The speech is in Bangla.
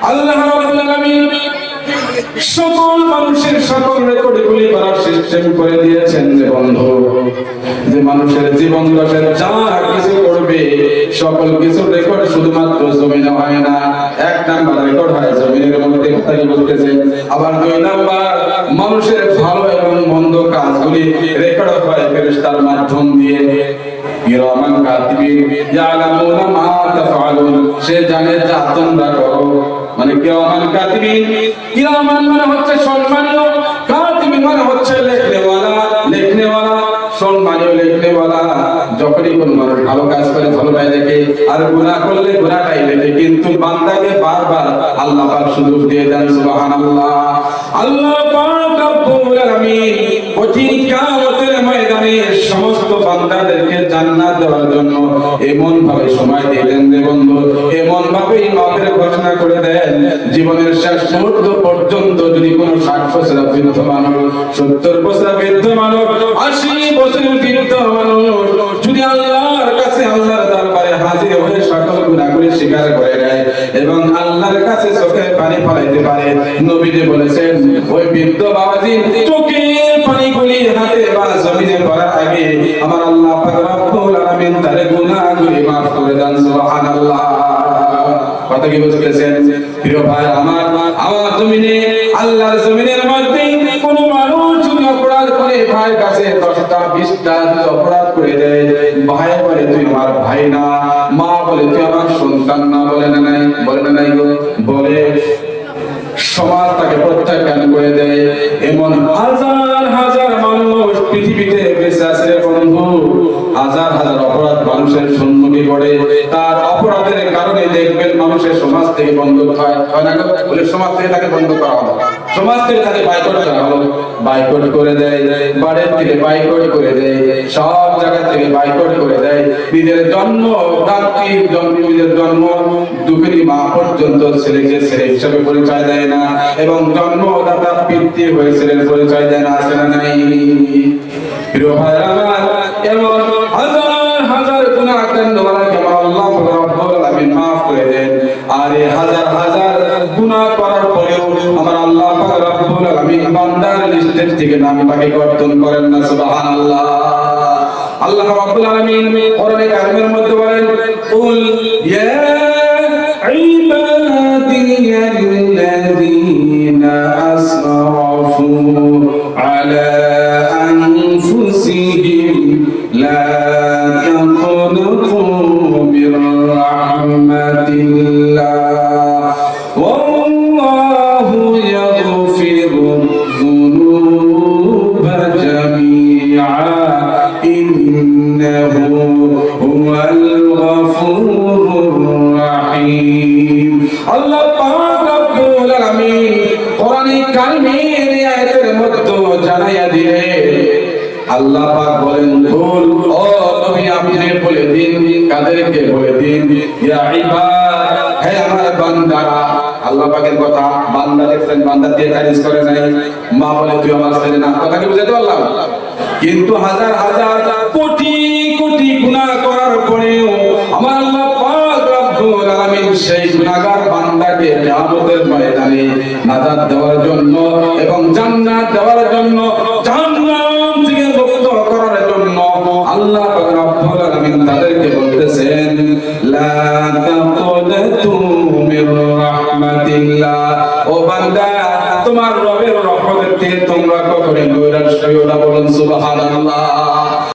আল্লাহ রাব্বুল আলামিন সকল মানুষের সকল রেকর্ডগুলি করার সিস্টেম করে দিয়েছেন যে বন্ধু, যে মানুষের জীবন দশায় যা কিছু করবে সকল কিছু রেকর্ড শুধুমাত্র জমিনে হয় না। এক নাম্বার রেকর্ড হয় জমিনের মধ্যে, কথা কি বলতেছে। আবার দুই নাম্বার মানুষের ভালো এবং মন্দ কাজগুলি রেকর্ড হয় ফেরেশতার মাধ্যম দিয়ে। কিরামান কাতিবিন ইয়ালামুনা মা তাফআলুন, সে জানে যা তোমরা করো। মানে কিরামান কাতিবিন, কিরামান মানে হচ্ছে সম্মানীয়, কাতিবিন মানে হচ্ছে লেখনেওয়ালা, লেখনেওয়ালা সম্মানীয় লেখনেওয়ালা। যখনই কোন মানুষ ভালো কাজ করে ভালোটাই লেখে, আর গুনাহ করলে গুনাহটাই লেখে। কিন্তু বান্দাকে বারবার আল্লাহ পাক সুযোগ দিয়ে দেন। সুবহানাল্লাহ। আল্লাহ পাক রব্বুল আলামিন কঠিন কিয়ামতের ময়দানে সমস্ত বান্দাদেরকে জান্নাত দেওয়ার জন্য এমন ভাবে সময় দিলেন যে বন্ধু, এমন ভাবে মাফের ঘোষণা করে দেন, জীবনের শেষ মুহূর্ত পর্যন্ত যদি কোনো 60 বছর বৃদ্ধ মানুষ, 70 বছর বৃদ্ধ মানুষ, 80 বছরের বৃদ্ধ মানুষ যদি আল্লাহর কাছে আল্লাহর দরবারে হাজির হয়ে সকল গুনাহগুলি স্বীকার করে নেয় এবং আল্লাহর কাছে চোখের পানি ফেলাইতে পারে, নবীজি বলেছেন ওই বৃদ্ধ বাবাজি চোখের পানিগুলি হাতে বা জমিনে পড়ার আগে আমার আল্লাহ পাক রব্বুল আলামিন তার গুনাহগুলি maaf করে দেন। সুবহানাল্লাহ। কথা কি বুঝতেছেন প্রিয় ভাই আমার? আমার জমিনে, আল্লাহর জমিনের মধ্যে কোন মানুষ যদি অপরাধ করে ভাইয়ের কাছে 10টা 20টা অপরাধ করে দেয়, ভাই বলে তুই আমার ভাই না, মা বলে তুই আমার সন্তান না, বলে না নাই? বলে না নাই গো? বলে সমাজ তাকে প্রত্যাখ্যান করে দেয়। এমন হাজার হাজার মানুষ পৃথিবীতে বেঁচে আছে বন্ধু। হাজার হাজার অপরাধ মানুষের সম্মুখে ঘটে, তার অপরাধের কারণে দেখবেন মানুষের সমাজ থেকে বন্ধ হয় না? বলে সমাজ থেকে তাকে বন্ধ করা হলো, সমাজ থেকে তাকে বাইকট করা হলো, বাইকট করে দেয়, বাড়ির থেকে বাইকট করে দেয়, সব জায়গা থেকে বাইকট করে দেয়। নিজের জন্ম নিজের জন্ম দুঃখিনী মা পর্যন্ত ছেলেকে ছেলে হিসাবে পরিচয় দেয় না এবং জন্মদাতা পিতৃ হয়ে ছেলের পরিচয় দেয় না। আছে না নাই? প্রিয় ভাই আমার, এমন হাজার হাজার গুনাহ কান্ডওয়ালাকে আল্লাহ রাব্বুল আলামিন maaf করে দেন। আর এই হাজার হাজার গুনাহ করার পরেও আমার আল্লাহ পাক রব্বুল আলামিন বান্দার লিস্টের থেকে নাম তাকে কর্তন করেন না। সুবহানাল্লাহ। আল্লাহ রাব্বুল আলামিন কোরআনে কারিমের মধ্যে বলেন, কুল ইয়া ইবাদিয়াল্লাযীনা আসরাফু আলা আনফুসিহিম লা তাকনাতু মির রাহমাতিল্লাহ ওয়াল্লাহু ইয়াগফিরুয যুনুবা জামিআ ইন্নাহু হুয়াল গফুরুর রাহিম। আল্লাহ পাক রব্বুল আলামিন কোরআনে কারিমের এই আয়াতের মধ্যে জানাইয়া দিলেন, আল্লাহ পাক বলেন, কুল ও নবী আপনি বলে দিন, কাদেরকে বলে দিন, ইয়া ইবাদ, হে আমার বান্দারা। আল্লাহ পাকের কথা বান্দা দেখছেন, বান্দা দিয়ে খারিজ করে নাই। মা বলে তুই আমার ছেলে না, কথা কি বুঝাতে পারলাম? কিন্তু হাজার হাজার কোটি কোটি গুনাহ করার পরেও আমার আল্লাহ পাক রব্বুল আলামিন সেই গুনাহগার বান্দাকে কিয়ামতের ময়দানে নাজাত দেওয়ার জন্য এবং জান্নাত দেওয়ার জন্য, জাহান্নাম থেকে মুক্ত করার জন্য আল্লাহ পাক রব্বুল আলামিন তাদেরকে বলতেছেন, লা তাকুনাতু মির রাহমাতিল্লাহ, ও বান্দা তোমার রবের রহমত থেকে তোমরা কখনোই নৈরাশ্য হইও না। বলুন সুবহানাল্লাহ।